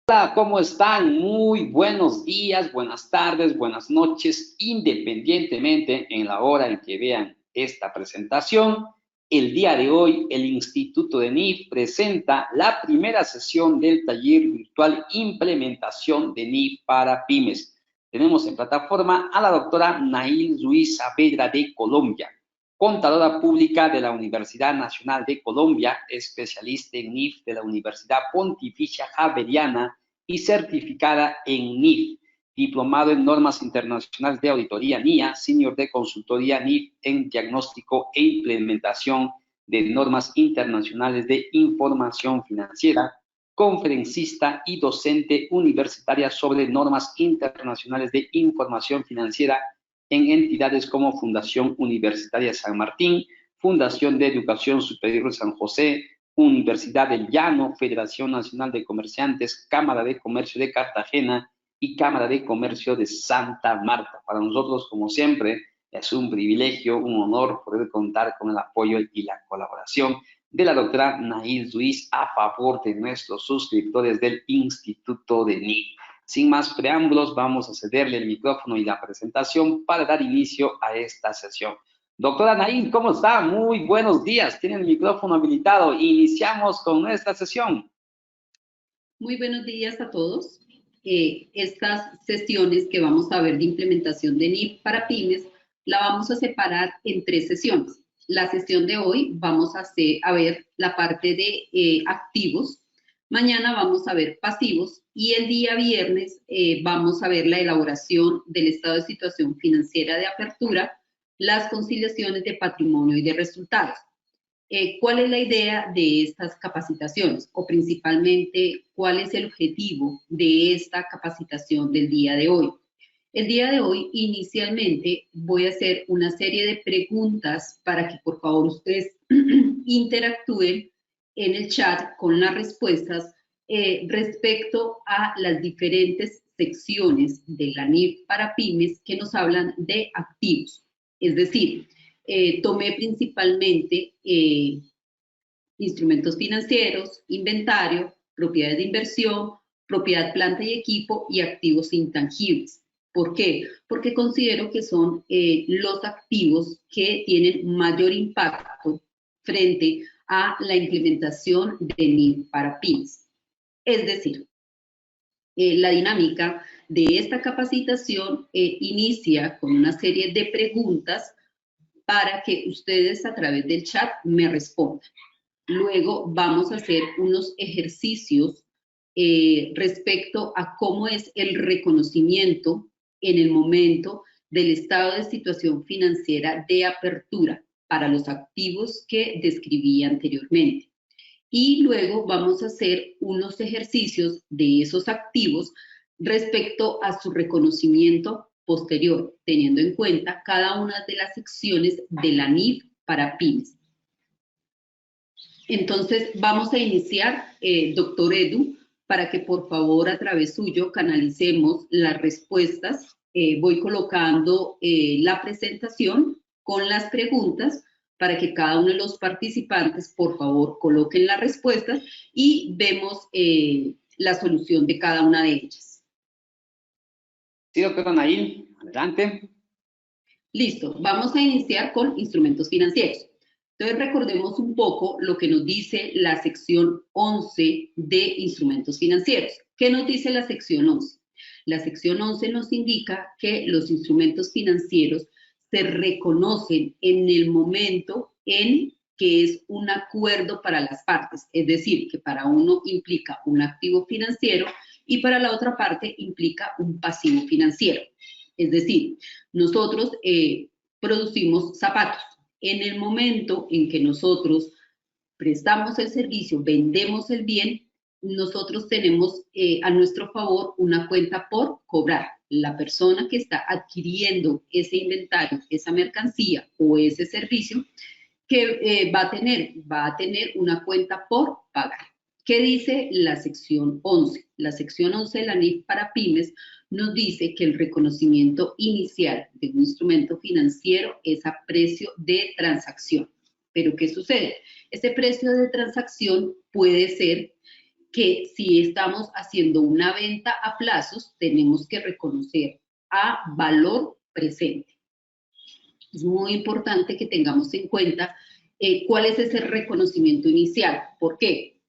Hola, ¿cómo están? Muy buenos días, buenas tardes, buenas noches, independientemente en la hora en que vean esta presentación. El día de hoy, el Instituto de NIF presenta la primera sesión del taller virtual Implementación de NIF para Pymes. Tenemos en plataforma a la doctora Nail Ruiz Saavedra de Colombia, contadora pública de la Universidad Nacional de Colombia, especialista en NIF de la Universidad Pontificia Javeriana y certificada en NIF, diplomado en normas internacionales de auditoría NIA, senior de consultoría NIF en diagnóstico e implementación de normas internacionales de información financiera, conferencista y docente universitaria sobre normas internacionales de información financiera en entidades como Fundación Universitaria San Martín, Fundación de Educación Superior San José, Universidad del Llano, Federación Nacional de Comerciantes, Cámara de Comercio de Cartagena y Cámara de Comercio de Santa Marta. Para nosotros, como siempre, es un privilegio, un honor poder contar con el apoyo y la colaboración de la doctora Nail Ruiz a favor de nuestros suscriptores del Instituto de NIF. Sin más preámbulos, vamos a cederle el micrófono y la presentación para dar inicio a esta sesión. Doctora Nail, ¿cómo está? Muy buenos días. Tiene el micrófono habilitado. Iniciamos con nuestra sesión. Muy buenos días a todos. Estas sesiones que vamos a ver de implementación de NIF para pymes, la vamos a separar en 3 sesiones. La sesión de hoy vamos a ver la parte de activos, mañana vamos a ver pasivos y el día viernes vamos a ver la elaboración del estado de situación financiera de apertura, las conciliaciones de patrimonio y de resultados. ¿Cuál es la idea de estas capacitaciones? O principalmente, ¿cuál es el objetivo de esta capacitación del día de hoy? El día de hoy, inicialmente, voy a hacer una serie de preguntas para que por favor ustedes interactúen en el chat con las respuestas respecto a las diferentes secciones de la NIF para pymes que nos hablan de activos. Es decir, tomé principalmente instrumentos financieros, inventario, propiedades de inversión, propiedad, planta y equipo y activos intangibles. ¿Por qué? Porque considero que son los activos que tienen mayor impacto frente a la implementación de NIF para pymes. Es decir, la dinámica de esta capacitación inicia con una serie de preguntas para que ustedes a través del chat me respondan. Luego vamos a hacer unos ejercicios respecto a cómo es el reconocimiento en el momento del estado de situación financiera de apertura para los activos que describí anteriormente. Y luego vamos a hacer unos ejercicios de esos activos respecto a su reconocimiento posterior, teniendo en cuenta cada una de las secciones de la NIF para pymes. Entonces, vamos a iniciar, doctor Edu, para que por favor a través suyo canalicemos las respuestas. Voy colocando la presentación con las preguntas para que cada uno de los participantes, por favor, coloquen las respuestas y vemos la solución de cada una de ellas. Sí, doctora Nail, adelante. Listo, vamos a iniciar con instrumentos financieros. Entonces recordemos un poco lo que nos dice la sección 11 de instrumentos financieros. ¿Qué nos dice la sección 11? La sección 11 nos indica que los instrumentos financieros se reconocen en el momento en que es un acuerdo para las partes, es decir, que para uno implica un activo financiero y para la otra parte implica un pasivo financiero. Es decir, nosotros producimos zapatos. En el momento en que nosotros prestamos el servicio, vendemos el bien, nosotros tenemos a nuestro favor una cuenta por cobrar. La persona que está adquiriendo ese inventario, esa mercancía o ese servicio, que va a tener una cuenta por pagar. ¿Qué dice la sección 11? La sección 11 de la NIF para pymes nos dice que el reconocimiento inicial de un instrumento financiero es a precio de transacción. ¿Pero qué sucede? Ese precio de transacción puede ser que si estamos haciendo una venta a plazos, tenemos que reconocer a valor presente. Es muy importante que tengamos en cuenta cuál es ese reconocimiento inicial. ¿Por qué?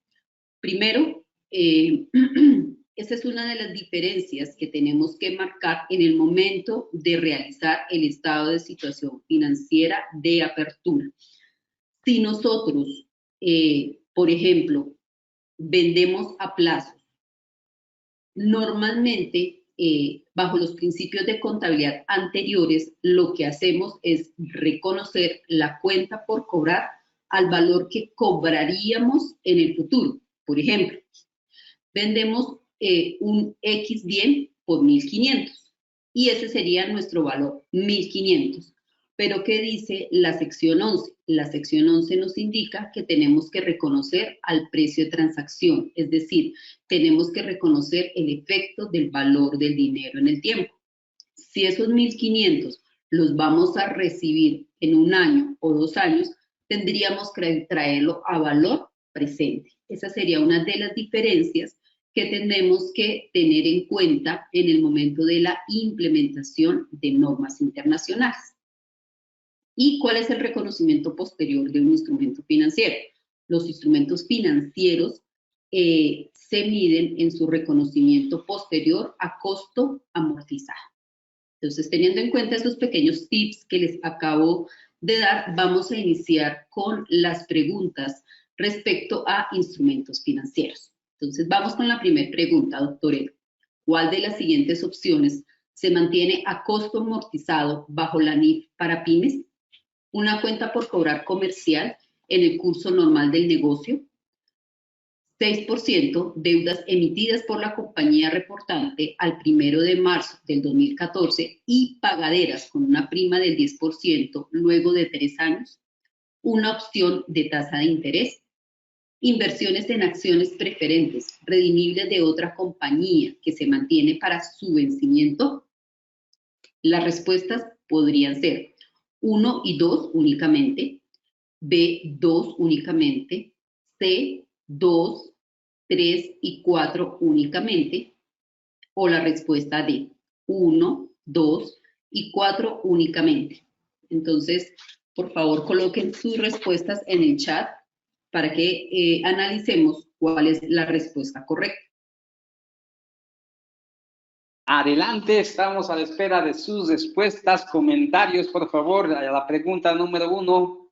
Primero, esa es una de las diferencias que tenemos que marcar en el momento de realizar el estado de situación financiera de apertura. Si nosotros, por ejemplo, vendemos a plazos, normalmente, bajo los principios de contabilidad anteriores, lo que hacemos es reconocer la cuenta por cobrar al valor que cobraríamos en el futuro. Por ejemplo, vendemos un X bien por 1.500 y ese sería nuestro valor, 1.500. Pero ¿qué dice la sección 11? La sección 11 nos indica que tenemos que reconocer al precio de transacción, es decir, tenemos que reconocer el efecto del valor del dinero en el tiempo. Si esos 1.500 los vamos a recibir en 1 año o 2 años, tendríamos que traerlo a valor presente. Esa sería una de las diferencias que tenemos que tener en cuenta en el momento de la implementación de normas internacionales. ¿Y cuál es el reconocimiento posterior de un instrumento financiero? Los instrumentos financieros se miden en su reconocimiento posterior a costo amortizado. Entonces, teniendo en cuenta esos pequeños tips que les acabo de dar, vamos a iniciar con las preguntas respecto a instrumentos financieros. Entonces, vamos con la primera pregunta, doctor Edo. ¿Cuál de las siguientes opciones se mantiene a costo amortizado bajo la NIF para pymes? Una cuenta por cobrar comercial en el curso normal del negocio, 6% deudas emitidas por la compañía reportante al 1 de marzo del 2014 y pagaderas con una prima del 10% luego de 3 años, una opción de tasa de interés, inversiones en acciones preferentes redimibles de otra compañía que se mantiene para su vencimiento. Las respuestas podrían ser 1 y 2 únicamente, B, 2 únicamente, C, 2, 3 y 4 únicamente, o la respuesta D, 1, 2 y 4 únicamente. Entonces, por favor, coloquen sus respuestas en el chat para que analicemos cuál es la respuesta correcta. Adelante, estamos a la espera de sus respuestas, comentarios, por favor, a la pregunta número 1.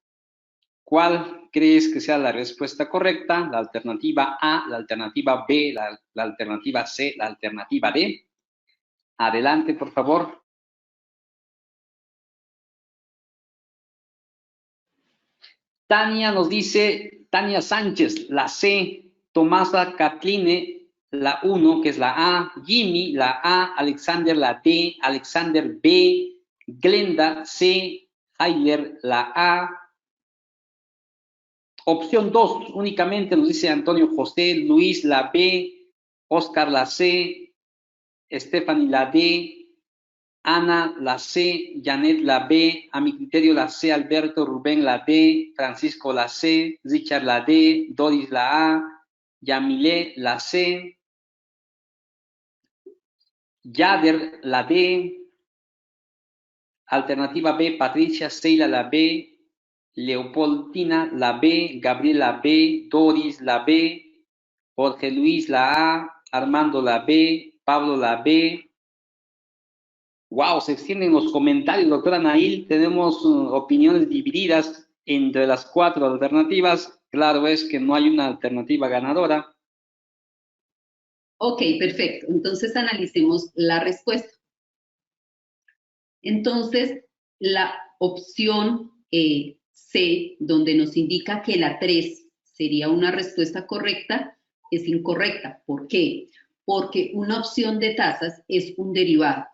¿Cuál crees que sea la respuesta correcta? La alternativa A, la alternativa B, la alternativa C, la alternativa D. Adelante, por favor. Tania nos dice, Tania Sánchez, la C, Tomasa Catline, la 1, que es la A, Jimmy, la A, Alexander, la D, Alexander B, Glenda C, Heiler, la A. Opción 2, únicamente nos dice Antonio José, Luis, la B, Oscar, la C, Stephanie, la D, Ana, la C, Janet, la B, a mi criterio la C, Alberto, Rubén, la D, Francisco, la C, Richard, la D, Doris, la A, Yamile, la C, Yader, la D, alternativa B, Patricia, Seila, la B, Leopoldina, la B, Gabriela, la B, Doris, la B, Jorge Luis, la A, Armando, la B, Pablo, la B. Wow, se extienden los comentarios, doctora Nail. Tenemos opiniones divididas entre las 4 alternativas. Claro es que no hay una alternativa ganadora. Ok, perfecto. Entonces analicemos la respuesta. Entonces, la opción C, donde nos indica que la 3 sería una respuesta correcta, es incorrecta. ¿Por qué? Porque una opción de tasas es un derivado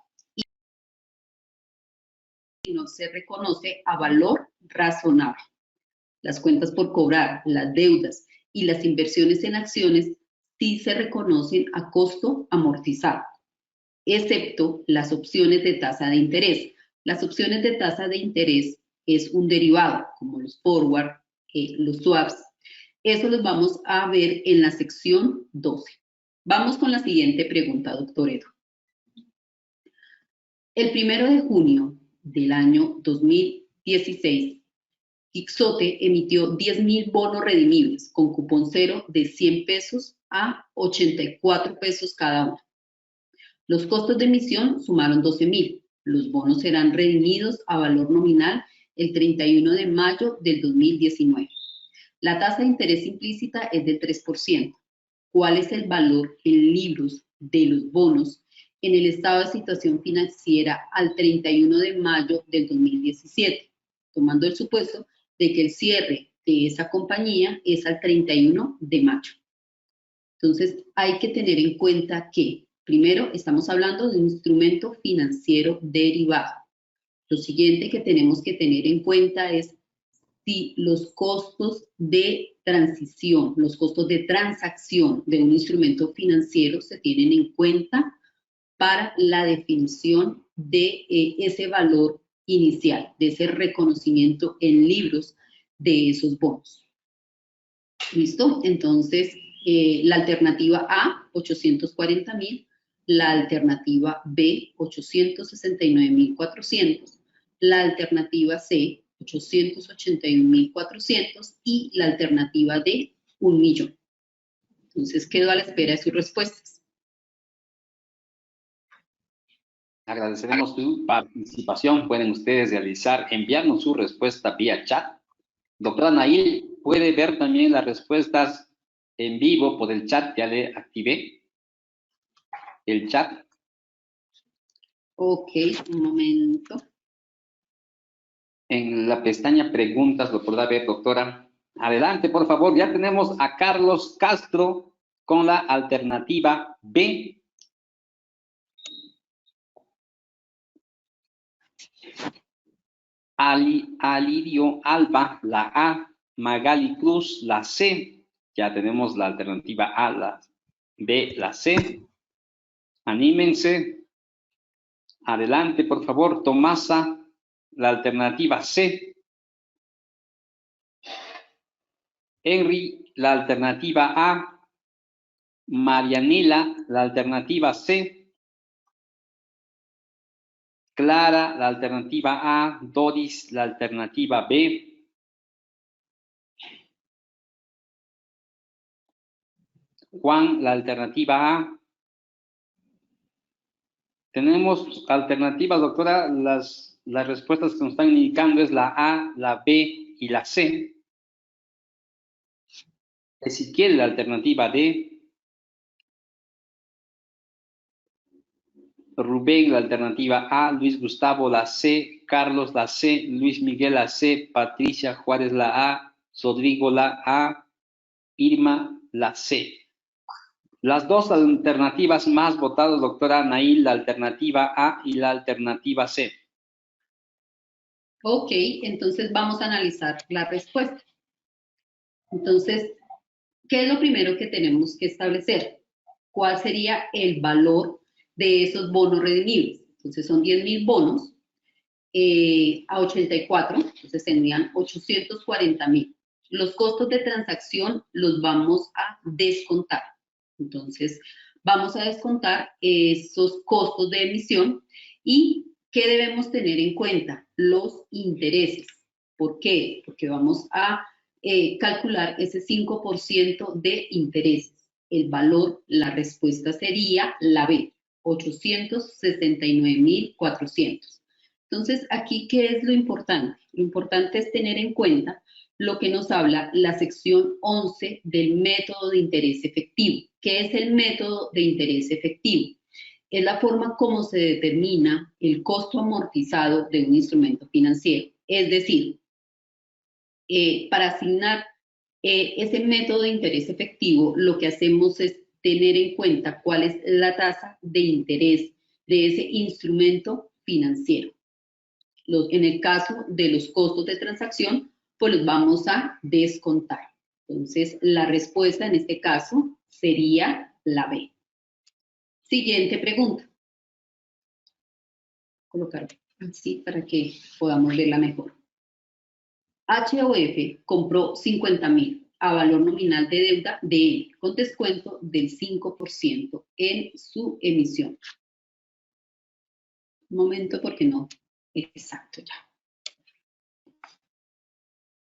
y no se reconoce a valor razonable. Las cuentas por cobrar, las deudas y las inversiones en acciones sí se reconocen a costo amortizado, excepto las opciones de tasa de interés. Las opciones de tasa de interés es un derivado, como los forward, los swaps. Eso los vamos a ver en la sección 12. Vamos con la siguiente pregunta, doctor Edo. El 1 de junio del año 2016, Quixote emitió 10.000 bonos redimibles con cupón cero de 100 pesos a 84 pesos cada uno. Los costos de emisión sumaron 12.000. Los bonos serán redimidos a valor nominal el 31 de mayo del 2019. La tasa de interés implícita es del 3%. ¿Cuál es el valor en libros de los bonos en el estado de situación financiera al 31 de mayo del 2017? Tomando el supuesto de que el cierre de esa compañía es al 31 de mayo. Entonces, hay que tener en cuenta que, primero, estamos hablando de un instrumento financiero derivado. Lo siguiente que tenemos que tener en cuenta es si los costos de transición, los costos de transacción de un instrumento financiero se tienen en cuenta para la definición de ese valor inicial, de ese reconocimiento en libros de esos bonos. ¿Listo? Entonces, la alternativa A, 840.000, la alternativa B, 869.400, la alternativa C, 881.400 y la alternativa D, 1.000.000. Entonces, quedo a la espera de sus respuestas. Agradeceremos su participación. Pueden ustedes enviarnos su respuesta vía chat. Doctora Nail, ¿puede ver también las respuestas en vivo por el chat? Ya le activé el chat. Ok, un momento. En la pestaña preguntas lo podrá ver, doctora. Adelante, por favor. Ya tenemos a Carlos Castro con la alternativa B. Alirio Alba, la A. Magali Cruz, la C. Ya tenemos la alternativa A, la B, la C. Anímense. Adelante, por favor. Tomasa, la alternativa C. Henry, la alternativa A. Marianela, la alternativa C. Clara, la alternativa A. Doris, la alternativa B. Juan, la alternativa A. Tenemos alternativas, doctora. Las respuestas que nos están indicando es la A, la B y la C. Ezequiel, la alternativa D. Rubén, la alternativa A. Luis Gustavo, la C. Carlos, la C. Luis Miguel, la C. Patricia Juárez, la A. Rodrigo, la A. Irma, la C. Las dos alternativas más votadas, doctora Nail, la alternativa A y la alternativa C. Ok, entonces vamos a analizar la respuesta. Entonces, ¿qué es lo primero que tenemos que establecer? ¿Cuál sería el valor de esos bonos redimibles? Entonces, son 10.000 bonos a 84, entonces tendrían 840.000. Los costos de transacción los vamos a descontar. Entonces, vamos a descontar esos costos de emisión y ¿qué debemos tener en cuenta? Los intereses. ¿Por qué? Porque vamos a calcular ese 5% de intereses. El valor, la respuesta sería la B, 869.400. Entonces, aquí, ¿qué es lo importante? Lo importante es tener en cuenta lo que nos habla la sección 11 del método de interés efectivo. ¿Qué es el método de interés efectivo? Es la forma como se determina el costo amortizado de un instrumento financiero. Es decir, para asignar ese método de interés efectivo, lo que hacemos es tener en cuenta cuál es la tasa de interés de ese instrumento financiero. En el caso de los costos de transacción, pues los vamos a descontar. Entonces, la respuesta en este caso sería la B. Siguiente pregunta. Colocar así para que podamos verla mejor. HOF compró 50.000 a valor nominal de deuda de N, con descuento del 5% en su emisión. Un momento porque no, exacto ya.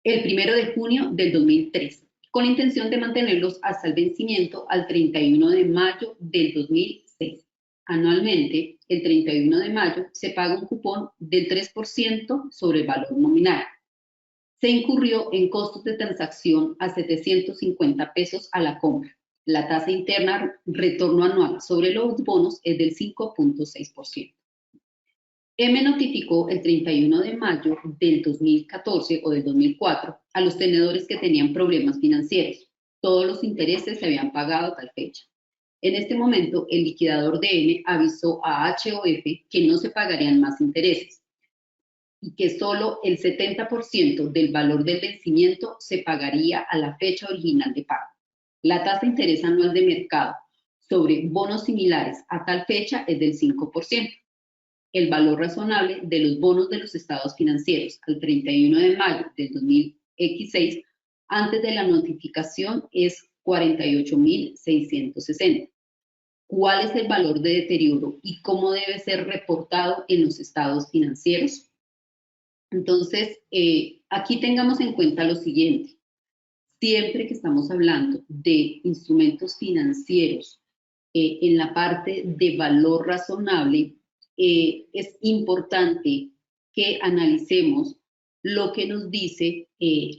El 1 de junio del 2003, con la intención de mantenerlos hasta el vencimiento al 31 de mayo del 2006. Anualmente, el 31 de mayo, se paga un cupón del 3% sobre el valor nominal. Se incurrió en costos de transacción a 750 pesos a la compra. La tasa interna retorno anual sobre los bonos es del 5.6%. M notificó el 31 de mayo del 2014 o del 2004 a los tenedores que tenían problemas financieros. Todos los intereses se habían pagado a tal fecha. En este momento, el liquidador de M avisó a HOF que no se pagarían más intereses y que solo el 70% del valor del vencimiento se pagaría a la fecha original de pago. La tasa de interés anual de mercado sobre bonos similares a tal fecha es del 5%. El valor razonable de los bonos de los estados financieros al 31 de mayo del 2006 antes de la notificación es 48.660. ¿Cuál es el valor de deterioro y cómo debe ser reportado en los estados financieros? Entonces, aquí tengamos en cuenta lo siguiente. Siempre que estamos hablando de instrumentos financieros en la parte de valor razonable, es importante que analicemos lo que nos dice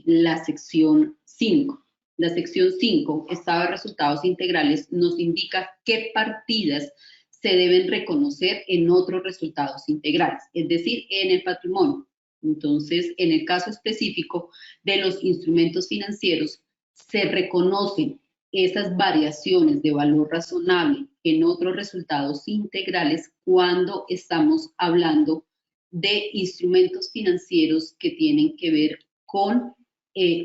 la sección 5. La sección 5, estado de resultados integrales, nos indica qué partidas se deben reconocer en otros resultados integrales, es decir, en el patrimonio. Entonces, en el caso específico de los instrumentos financieros, se reconocen esas variaciones de valor razonable en otros resultados integrales cuando estamos hablando de instrumentos financieros que tienen que ver con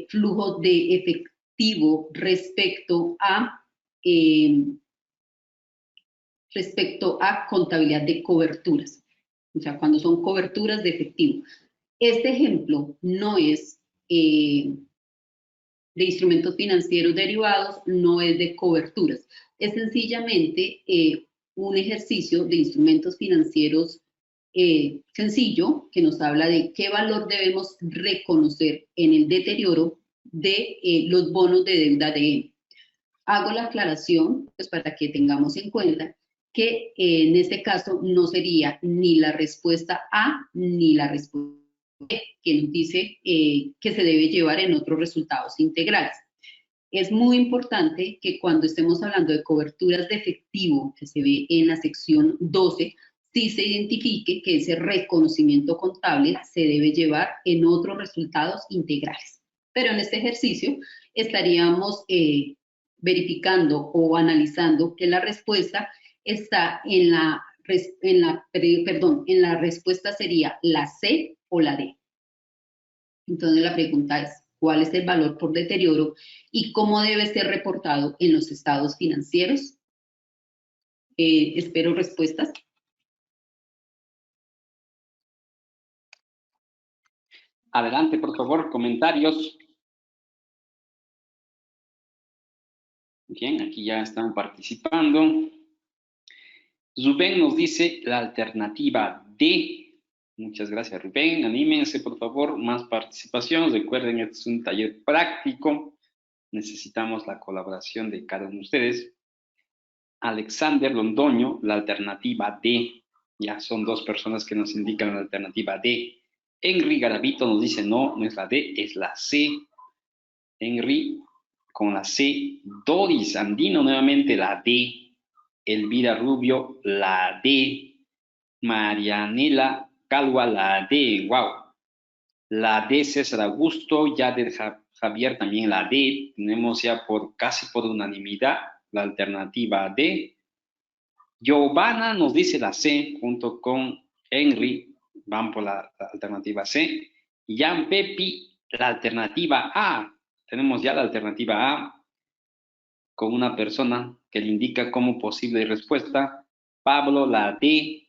flujo de efectivo respecto a contabilidad de coberturas, o sea, cuando son coberturas de efectivo. Este ejemplo no es de instrumentos financieros derivados, no es de coberturas. Es sencillamente un ejercicio de instrumentos financieros sencillo que nos habla de qué valor debemos reconocer en el deterioro de los bonos de deuda de N. Hago la aclaración pues, para que tengamos en cuenta que en este caso no sería ni la respuesta A ni la respuesta B, que nos dice que se debe llevar en otros resultados integrales. Es muy importante que cuando estemos hablando de coberturas de efectivo, que se ve en la sección 12, sí se identifique que ese reconocimiento contable se debe llevar en otros resultados integrales. Pero en este ejercicio estaríamos verificando o analizando que la respuesta está en la respuesta sería la C o la D. Entonces la pregunta es, ¿cuál es el valor por deterioro y cómo debe ser reportado en los estados financieros? Espero respuestas. Adelante, por favor, comentarios. Bien, aquí ya están participando. Rubén nos dice la alternativa D. Muchas gracias, Rubén. Anímense, por favor, más participación. Recuerden, este es un taller práctico. Necesitamos la colaboración de cada uno de ustedes. Alexander Londoño, la alternativa D. Ya son dos personas que nos indican la alternativa D. Henry Garavito nos dice no, no es la D, es la C. Henry con la C. Doris Andino nuevamente la D. Elvira Rubio la D. Marianela Calva la D. Wow. La D. César Augusto, Yader Javier también la D. Tenemos ya casi por unanimidad la alternativa D. Giovanna nos dice la C junto con Henry. Van por la alternativa C. Jan Pepi, la alternativa A. Tenemos ya la alternativa A con una persona que le indica como posible respuesta. Pablo la D.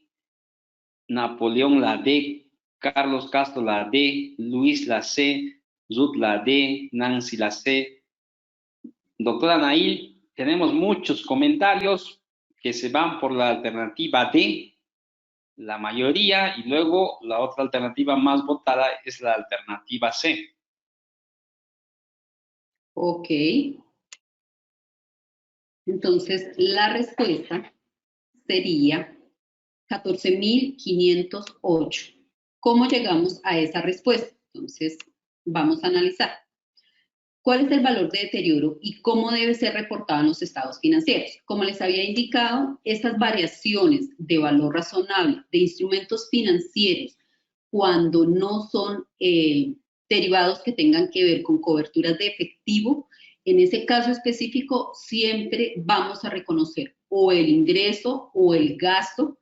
Napoleón la D. Carlos Castro la D. Luis la C. Ruth la D. Nancy la C. Doctora Nail, tenemos muchos comentarios que se van por la alternativa D, la mayoría, y luego la otra alternativa más votada es la alternativa C. Ok. Entonces, la respuesta sería 14.508. ¿Cómo llegamos a esa respuesta? Entonces, vamos a analizar. ¿Cuál es el valor de deterioro y cómo debe ser reportado en los estados financieros? Como les había indicado, estas variaciones de valor razonable de instrumentos financieros, cuando no son derivados que tengan que ver con coberturas de efectivo, en ese caso específico siempre vamos a reconocer o el ingreso o el gasto,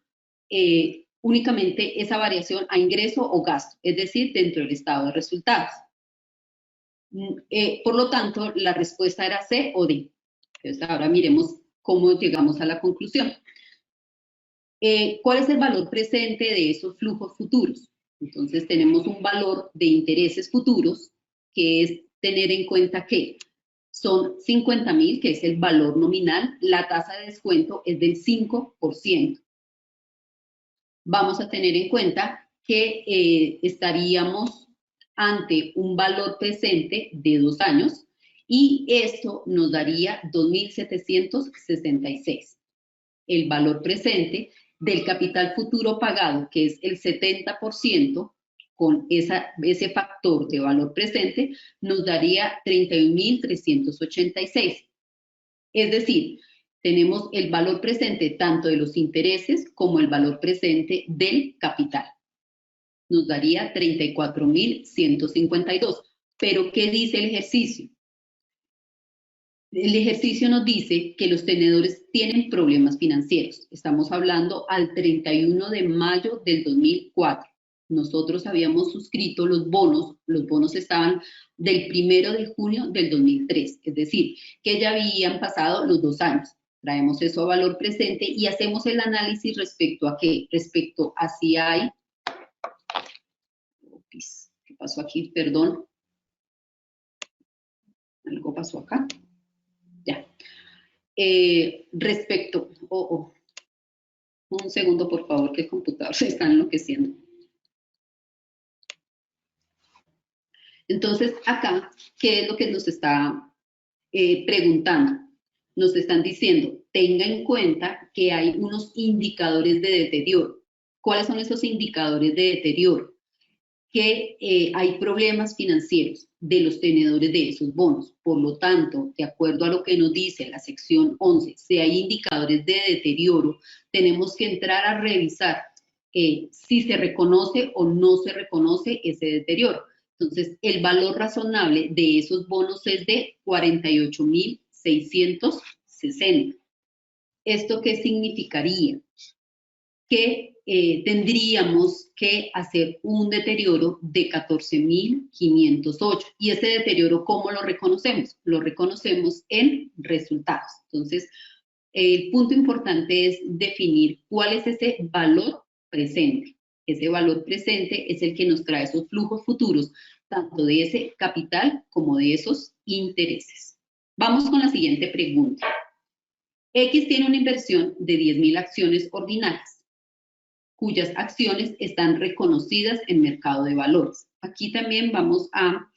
únicamente esa variación a ingreso o gasto, es decir, dentro del estado de resultados. Por lo tanto, la respuesta era C o D. Entonces, ahora miremos cómo llegamos a la conclusión. ¿Cuál es el valor presente de esos flujos futuros? Entonces, tenemos un valor de intereses futuros, que es tener en cuenta que son 50.000, que es el valor nominal, la tasa de descuento es del 5%. Vamos a tener en cuenta que estaríamos ante un valor presente de 2 años y esto nos daría 2.766. El valor presente del capital futuro pagado, que es el 70%, con ese factor de valor presente, nos daría 31.386. Es decir, tenemos el valor presente tanto de los intereses como el valor presente del capital. Nos daría 34.152. Pero, ¿qué dice el ejercicio? El ejercicio nos dice que los tenedores tienen problemas financieros. Estamos hablando al 31 de mayo del 2004. Nosotros habíamos suscrito los bonos estaban del 1 de junio del 2003, es decir, que ya habían pasado los 2 años. Traemos eso a valor presente y hacemos el análisis respecto a qué, respecto a si hay, ¿qué pasó aquí? Perdón, algo pasó acá. Ya. Respecto, un segundo por favor, que el computador se está enloqueciendo. Entonces, acá, ¿qué es lo que nos está preguntando? Nos están diciendo, tenga en cuenta que hay unos indicadores de deterioro. ¿Cuáles son esos indicadores de deterioro? Que hay problemas financieros de los tenedores de esos bonos. Por lo tanto, de acuerdo a lo que nos dice la sección 11, si hay indicadores de deterioro, tenemos que entrar a revisar si se reconoce o no se reconoce ese deterioro. Entonces, el valor razonable de esos bonos es de 48.660. ¿Esto qué significaría? Que tendríamos que hacer un deterioro de 14.508. ¿Y ese deterioro cómo lo reconocemos? Lo reconocemos en resultados. Entonces, el punto importante es definir cuál es ese valor presente. Ese valor presente es el que nos trae esos flujos futuros, tanto de ese capital como de esos intereses. Vamos con la siguiente pregunta. X tiene una inversión de 10.000 acciones ordinarias, cuyas acciones están reconocidas en mercado de valores. Aquí también vamos a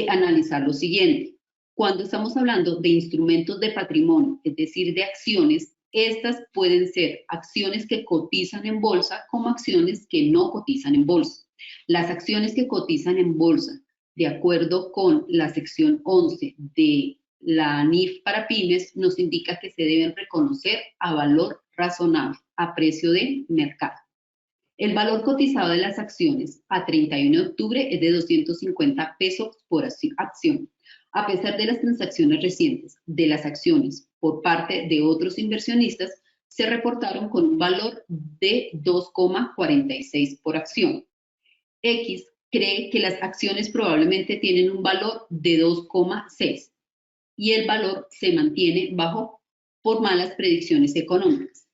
analizar lo siguiente. Cuando estamos hablando de instrumentos de patrimonio, es decir, de acciones, estas pueden ser acciones que cotizan en bolsa como acciones que no cotizan en bolsa. Las acciones que cotizan en bolsa, de acuerdo con la sección 11 de la ANIF para pymes, nos indica que se deben reconocer a valor razonable, a precio de mercado. El valor cotizado de las acciones a 31 de octubre es de 250 pesos por acción. A pesar de las transacciones recientes de las acciones por parte de otros inversionistas, se reportaron con un valor de 2,46 por acción. X cree que las acciones probablemente tienen un valor de 2,6 y el valor se mantiene bajo por malas predicciones económicas.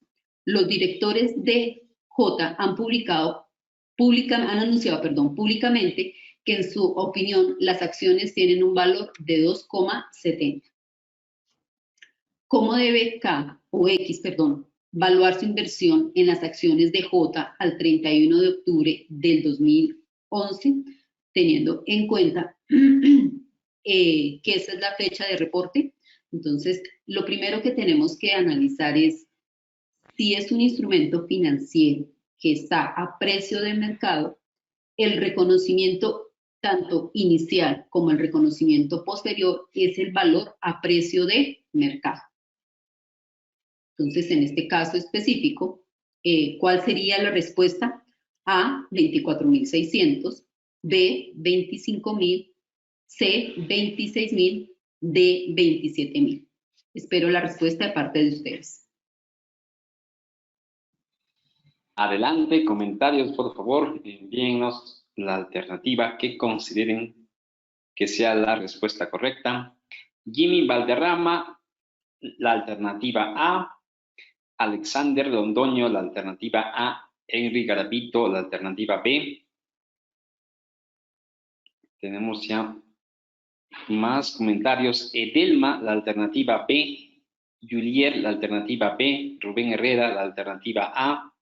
Los directores de J han anunciado públicamente que en su opinión las acciones tienen un valor de 2,70. ¿Cómo debe K o X, perdón, valuar su inversión en las acciones de J al 31 de octubre del 2011, teniendo en cuenta que esa es la fecha de reporte? Entonces, lo primero que tenemos que analizar es si es un instrumento financiero que está a precio de mercado, el reconocimiento tanto inicial como el reconocimiento posterior es el valor a precio de mercado. Entonces, en este caso específico, ¿cuál sería la respuesta? A, 24.600, B, 25.000, C, 26.000, D, 27.000. Espero la respuesta de parte de ustedes. Adelante, comentarios, por favor, envíennos la alternativa que consideren que sea la respuesta correcta. Jimmy Valderrama, la alternativa A. Alexander Londoño, la alternativa A. Henry Garavito, la alternativa B. Tenemos ya más comentarios. Edelma, la alternativa B. Julier, la alternativa B. Rubén Herrera, la alternativa A.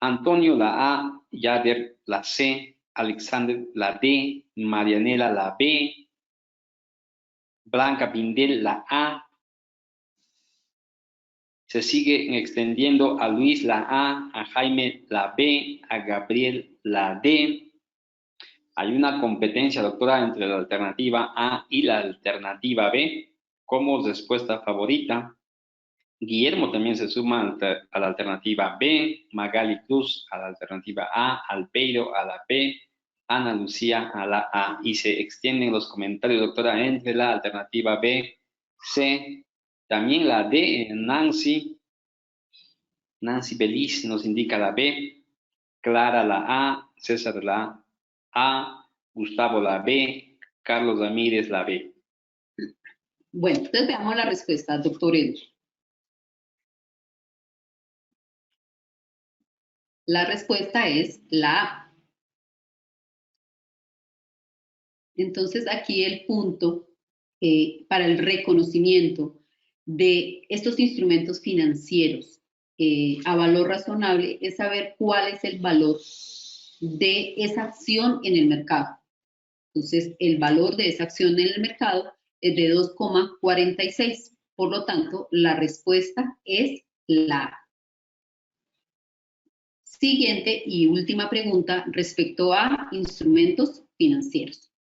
Antonio, la A. Yader, la C. Alexander, la D. Marianela, la B. Blanca Pindel, la A. Se sigue extendiendo a Luis, la A Jaime, la B, a Gabriel, la D. Hay una competencia, doctora, entre la alternativa A y la alternativa B como respuesta favorita. Guillermo también se suma a la alternativa B, Magali Cruz a la alternativa A, Alpeiro a la B, Ana Lucía a la A. Y se extienden los comentarios, doctora, entre la alternativa B, C, también la D, Nancy Beliz nos indica la B, Clara la A, César la A, Gustavo la B, Carlos Ramírez la B. Bueno, entonces veamos la respuesta, doctor Edu. La respuesta es la A. Entonces aquí el punto para el reconocimiento de estos instrumentos financieros a valor razonable es saber cuál es el valor de esa acción en el mercado. Entonces, el valor de esa acción en el mercado es de 2,46. Por lo tanto, la respuesta es la A. Siguiente y última pregunta respecto a instrumentos financieros.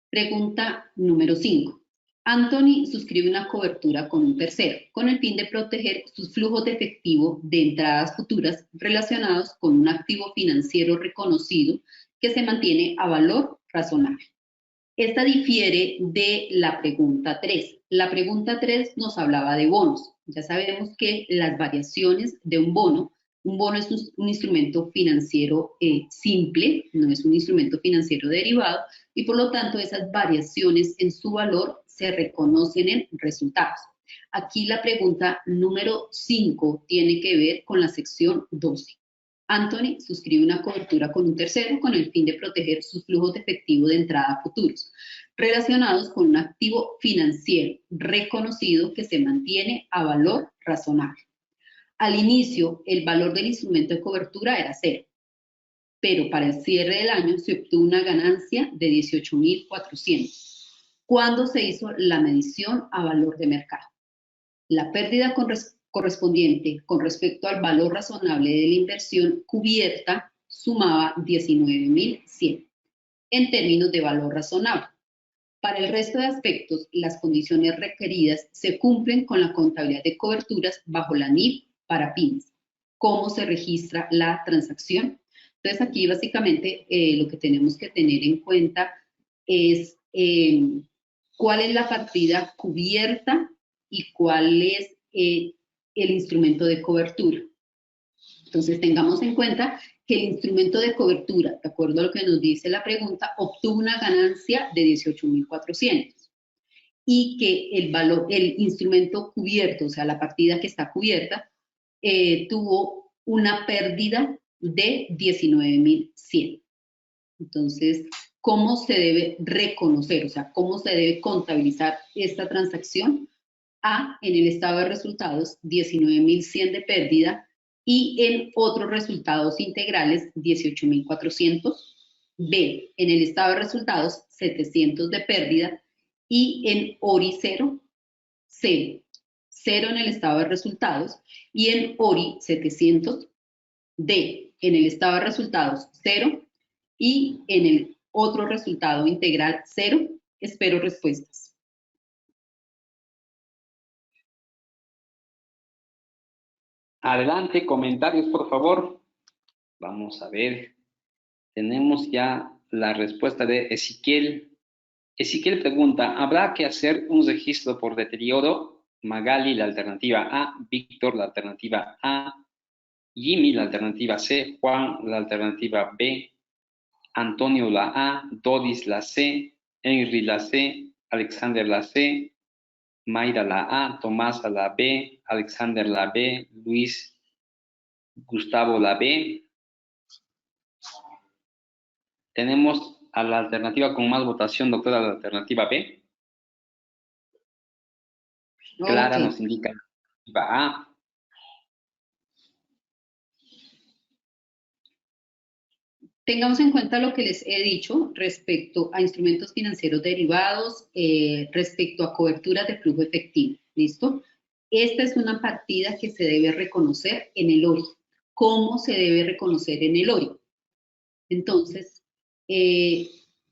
Pregunta número 5. Anthony suscribe una cobertura con un tercero con el fin de proteger sus flujos de efectivo de entradas futuras relacionados con un activo financiero reconocido que se mantiene a valor razonable. Esta difiere de la pregunta 3. La pregunta 3 nos hablaba de bonos. Ya sabemos que las variaciones de un bono es un instrumento financiero simple, no es un instrumento financiero derivado, y por lo tanto esas variaciones en su valor se reconocen en resultados. Aquí la pregunta número 5 tiene que ver con la sección 12. Anthony suscribe una cobertura con un tercero con el fin de proteger sus flujos de efectivo de entrada futuros, relacionados con un activo financiero reconocido que se mantiene a valor razonable. Al inicio, el valor del instrumento de cobertura era 0, pero para el cierre del año se obtuvo una ganancia de 18.400, cuando se hizo la medición a valor de mercado. La pérdida correspondiente con respecto al valor razonable de la inversión cubierta sumaba 19.100 en términos de valor razonable. Para el resto de aspectos, las condiciones requeridas se cumplen con la contabilidad de coberturas bajo la NIF para pymes. ¿Cómo se registra la transacción? Entonces aquí básicamente lo que tenemos que tener en cuenta es cuál es la partida cubierta y cuál es el instrumento de cobertura. Entonces tengamos en cuenta que el instrumento de cobertura, de acuerdo a lo que nos dice la pregunta, obtuvo una ganancia de 18.400 y que el instrumento cubierto, o sea, la partida que está cubierta, tuvo una pérdida de 19.100. Entonces, ¿cómo se debe reconocer? O sea, ¿cómo se debe contabilizar esta transacción? A, en el estado de resultados, 19.100 de pérdida, y en otros resultados integrales, 18.400. B, en el estado de resultados, 700 de pérdida, y en ORI 0, 0. 0 en el estado de resultados, y en ORI 700. D, en el estado de resultados 0, y en el otro resultado integral 0. Espero respuestas. Adelante, comentarios, por favor. Vamos a ver. Tenemos ya la respuesta de Ezequiel. Ezequiel pregunta, ¿habrá que hacer un registro por deterioro? Magali, la alternativa A. Víctor, la alternativa A. Jimmy, la alternativa C. Juan, la alternativa B. Antonio, la A. Dodis, la C. Henry, la C. Alexander, la C. Mayra, la A. Tomás, la B. Alexander, la B. Luis, Gustavo, la B. Tenemos a la alternativa con más votación, doctora, la alternativa B. Clara nos indica la alternativa A. Tengamos en cuenta lo que les he dicho respecto a instrumentos financieros derivados, respecto a coberturas de flujo efectivo. ¿Listo? Esta es una partida que se debe reconocer en el ORI. ¿Cómo se debe reconocer en el ORI? Entonces,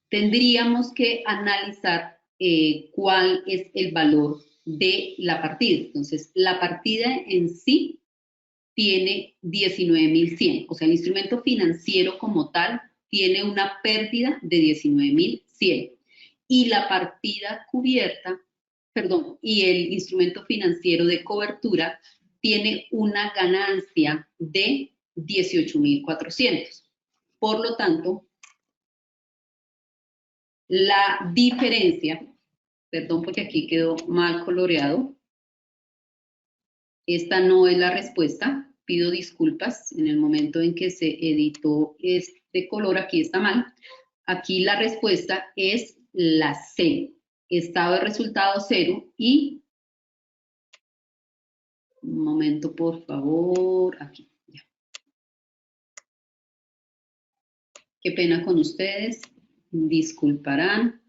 tendríamos que analizar cuál es el valor de la partida. Entonces, la partida en sí tiene 19.100, o sea, el instrumento financiero como tal tiene una pérdida de 19.100 y la partida cubierta, perdón, y el instrumento financiero de cobertura tiene una ganancia de 18.400. Por lo tanto, la diferencia, perdón porque aquí quedó mal coloreado, esta no es la respuesta, pido disculpas en el momento en que se editó este color, aquí está mal. Aquí la respuesta es la C, estado de resultado 0 y, un momento por favor, aquí, ya. Qué pena con ustedes, disculparán,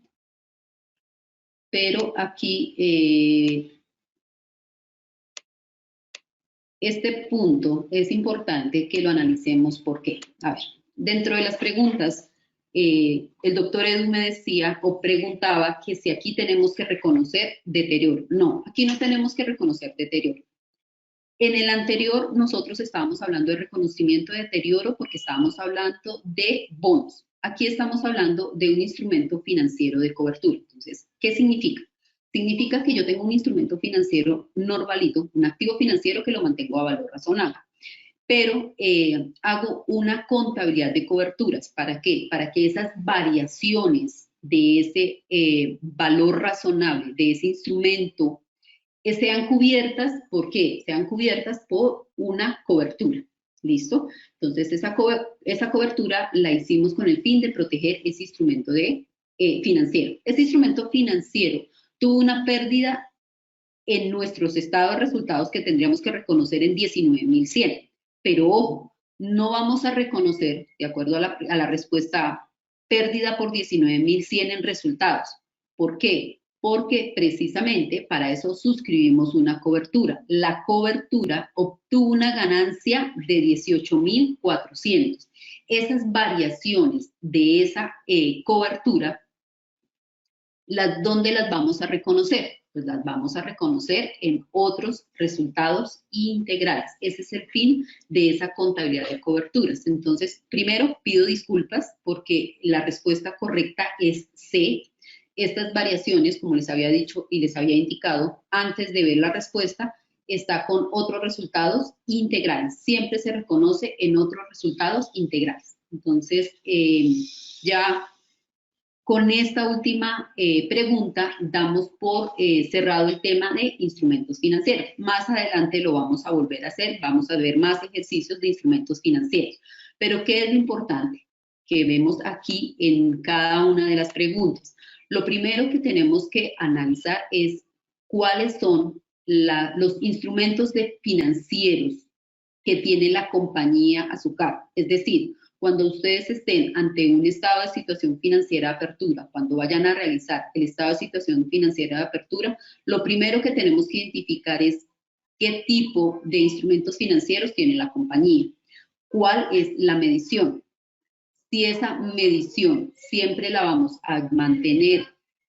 pero aquí este punto es importante que lo analicemos. ¿Por qué? A ver, dentro de las preguntas, el doctor Edu me decía o preguntaba que si aquí tenemos que reconocer deterioro. No, aquí no tenemos que reconocer deterioro. En el anterior nosotros estábamos hablando de reconocimiento de deterioro porque estábamos hablando de bonos. Aquí estamos hablando de un instrumento financiero de cobertura. Entonces, ¿qué significa? Significa que yo tengo un instrumento financiero normalito, un activo financiero que lo mantengo a valor razonable, pero hago una contabilidad de coberturas. ¿Para qué? Para que esas variaciones de ese valor razonable, de ese instrumento, sean cubiertas. ¿Por qué? Sean cubiertas por una cobertura. ¿Listo? Entonces, esa cobertura la hicimos con el fin de proteger ese instrumento financiero. Ese instrumento financiero tuvo una pérdida en nuestros estados de resultados que tendríamos que reconocer en 19.100. Pero ojo, no vamos a reconocer, de acuerdo a la respuesta A, pérdida por 19.100 en resultados. ¿Por qué? Porque precisamente para eso suscribimos una cobertura. La cobertura obtuvo una ganancia de 18.400. Esas variaciones de esa cobertura, ¿dónde las vamos a reconocer? Pues las vamos a reconocer en otros resultados integrales. Ese es el fin de esa contabilidad de coberturas. Entonces, primero pido disculpas porque la respuesta correcta es C. Estas variaciones, como les había dicho y les había indicado antes de ver la respuesta, está con otros resultados integrales. Siempre se reconoce en otros resultados integrales. Entonces, ya con esta última pregunta damos por cerrado el tema de instrumentos financieros. Más adelante lo vamos a volver a hacer, vamos a ver más ejercicios de instrumentos financieros. Pero ¿qué es lo importante que vemos aquí en cada una de las preguntas? Lo primero que tenemos que analizar es cuáles son los instrumentos financieros que tiene la compañía a su cargo. Es decir, cuando ustedes estén ante un estado de situación financiera de apertura, cuando vayan a realizar el estado de situación financiera de apertura, lo primero que tenemos que identificar es qué tipo de instrumentos financieros tiene la compañía, cuál es la medición. Si esa medición siempre la vamos a mantener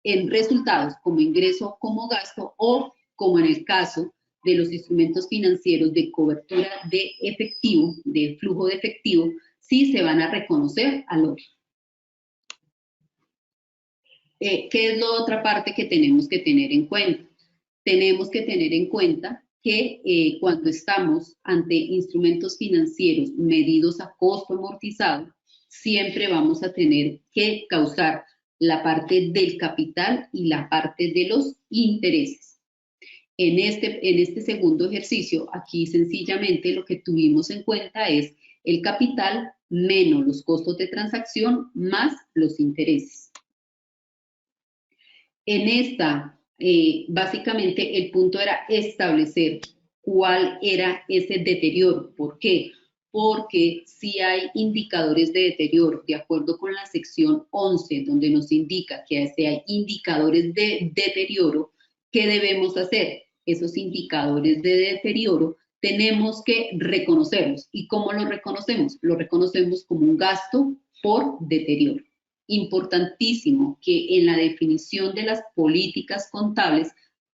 en resultados como ingreso, como gasto, o como en el caso de los instrumentos financieros de cobertura de efectivo, de flujo de efectivo, sí se van a reconocer al otro. ¿Qué es la otra parte que tenemos que tener en cuenta? Tenemos que tener en cuenta que cuando estamos ante instrumentos financieros medidos a costo amortizado, siempre vamos a tener que causar la parte del capital y la parte de los intereses. En este segundo ejercicio, aquí sencillamente lo que tuvimos en cuenta es el capital menos los costos de transacción más los intereses. En esta, básicamente el punto era establecer cuál era ese deterioro. ¿Por qué? Porque si hay indicadores de deterioro, de acuerdo con la sección 11, donde nos indica que si hay indicadores de deterioro, ¿qué debemos hacer? Esos indicadores de deterioro tenemos que reconocerlos. ¿Y cómo los reconocemos? Lo reconocemos como un gasto por deterioro. Importantísimo que en la definición de las políticas contables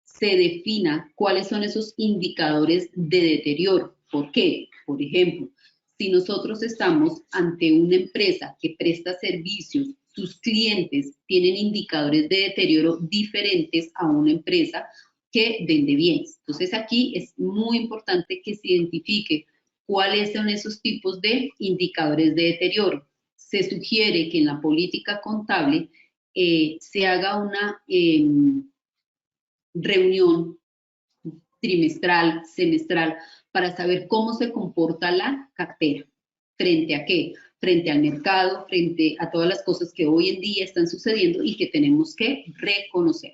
se defina cuáles son esos indicadores de deterioro. ¿Por qué? Por ejemplo, si nosotros estamos ante una empresa que presta servicios, sus clientes tienen indicadores de deterioro diferentes a una empresa que vende bienes. Entonces aquí es muy importante que se identifique cuáles son esos tipos de indicadores de deterioro. Se sugiere que en la política contable se haga una reunión trimestral, semestral, para saber cómo se comporta la cartera. ¿Frente a qué? Frente al mercado, frente a todas las cosas que hoy en día están sucediendo y que tenemos que reconocer.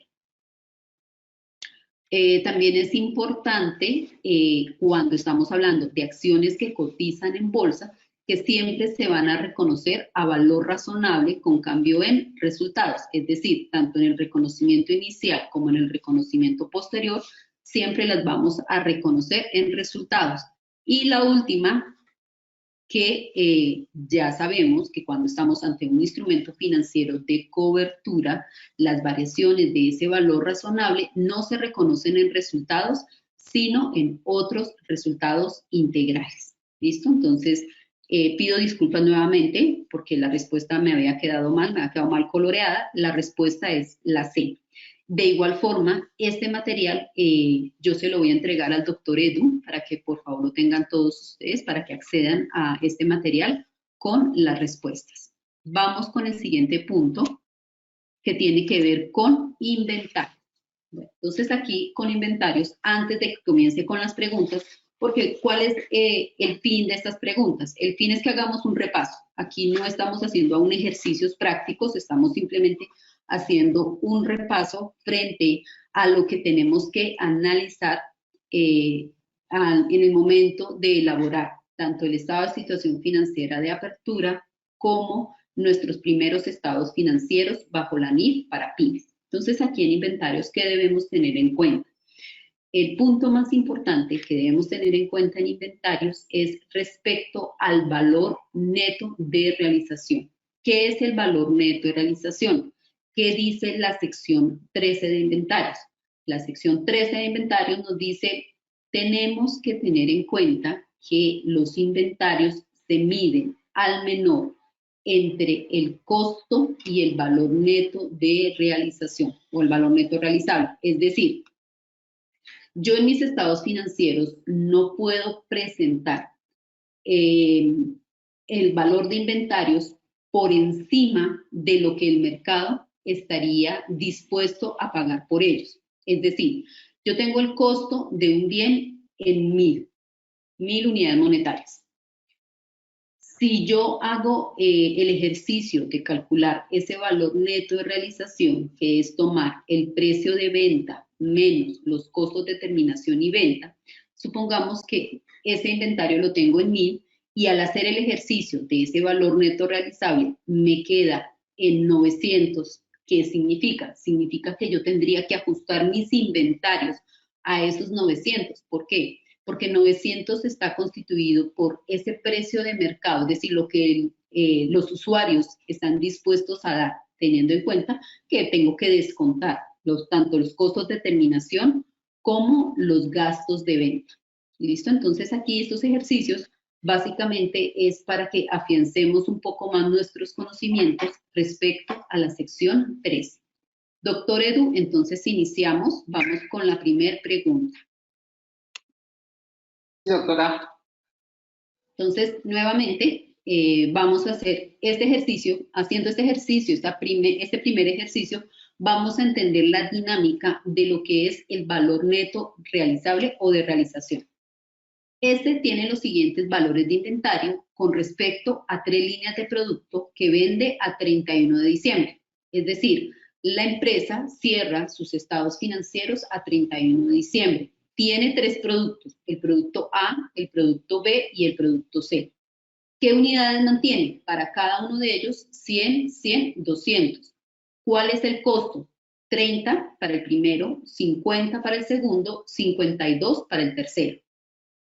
También es importante cuando estamos hablando de acciones que cotizan en bolsa, que siempre se van a reconocer a valor razonable con cambio en resultados. Es decir, tanto en el reconocimiento inicial como en el reconocimiento posterior, siempre las vamos a reconocer en resultados. Y la última, que ya sabemos que cuando estamos ante un instrumento financiero de cobertura, las variaciones de ese valor razonable no se reconocen en resultados, sino en otros resultados integrales. ¿Listo? Entonces, pido disculpas nuevamente porque la respuesta me había quedado mal coloreada. La respuesta es la C. De igual forma, este material yo se lo voy a entregar al doctor Edu para que por favor lo tengan todos ustedes, para que accedan a este material con las respuestas. Vamos con el siguiente punto que tiene que ver con inventario. Bueno, entonces aquí con inventarios, antes de que comience con las preguntas, porque ¿cuál es el fin de estas preguntas? El fin es que hagamos un repaso. Aquí no estamos haciendo aún ejercicios prácticos, estamos simplemente haciendo un repaso frente a lo que tenemos que analizar en el momento de elaborar tanto el estado de situación financiera de apertura como nuestros primeros estados financieros bajo la NIF para pymes. Entonces, aquí en inventarios, ¿qué debemos tener en cuenta? El punto más importante que debemos tener en cuenta en inventarios es respecto al valor neto de realización. ¿Qué es el valor neto de realización? ¿Qué dice la sección 13 de inventarios? La sección 13 de inventarios nos dice, tenemos que tener en cuenta que los inventarios se miden al menor entre el costo y el valor neto de realización o el valor neto realizable. Es decir, yo en mis estados financieros no puedo presentar el valor de inventarios por encima de lo que el mercado estaría dispuesto a pagar por ellos. Es decir, yo tengo el costo de un bien en 1000 unidades monetarias. Si yo hago el ejercicio de calcular ese valor neto de realización, que es tomar el precio de venta menos los costos de terminación y venta, supongamos que ese inventario lo tengo en 1000 y al hacer el ejercicio de ese valor neto realizable me queda en 900. ¿Qué significa? Significa que yo tendría que ajustar mis inventarios a esos 900. ¿Por qué? Porque 900 está constituido por ese precio de mercado, es decir, lo que los usuarios están dispuestos a dar, teniendo en cuenta que tengo que descontar tanto los costos de terminación como los gastos de venta. ¿Listo? Entonces aquí estos ejercicios básicamente es para que afiancemos un poco más nuestros conocimientos respecto a la sección 3. Doctor Edu, entonces iniciamos, vamos con la primera pregunta. Sí, doctora. Entonces, nuevamente, vamos a hacer este ejercicio. Haciendo este ejercicio, este primer ejercicio, vamos a entender la dinámica de lo que es el valor neto realizable o de realización. Este tiene los siguientes valores de inventario con respecto a 3 líneas de producto que vende a 31 de diciembre. Es decir, la empresa cierra sus estados financieros a 31 de diciembre. Tiene 3 productos, el producto A, el producto B y el producto C. ¿Qué unidades mantiene? Para cada uno de ellos, 100, 100, 200. ¿Cuál es el costo? 30 para el primero, 50 para el segundo, 52 para el tercero.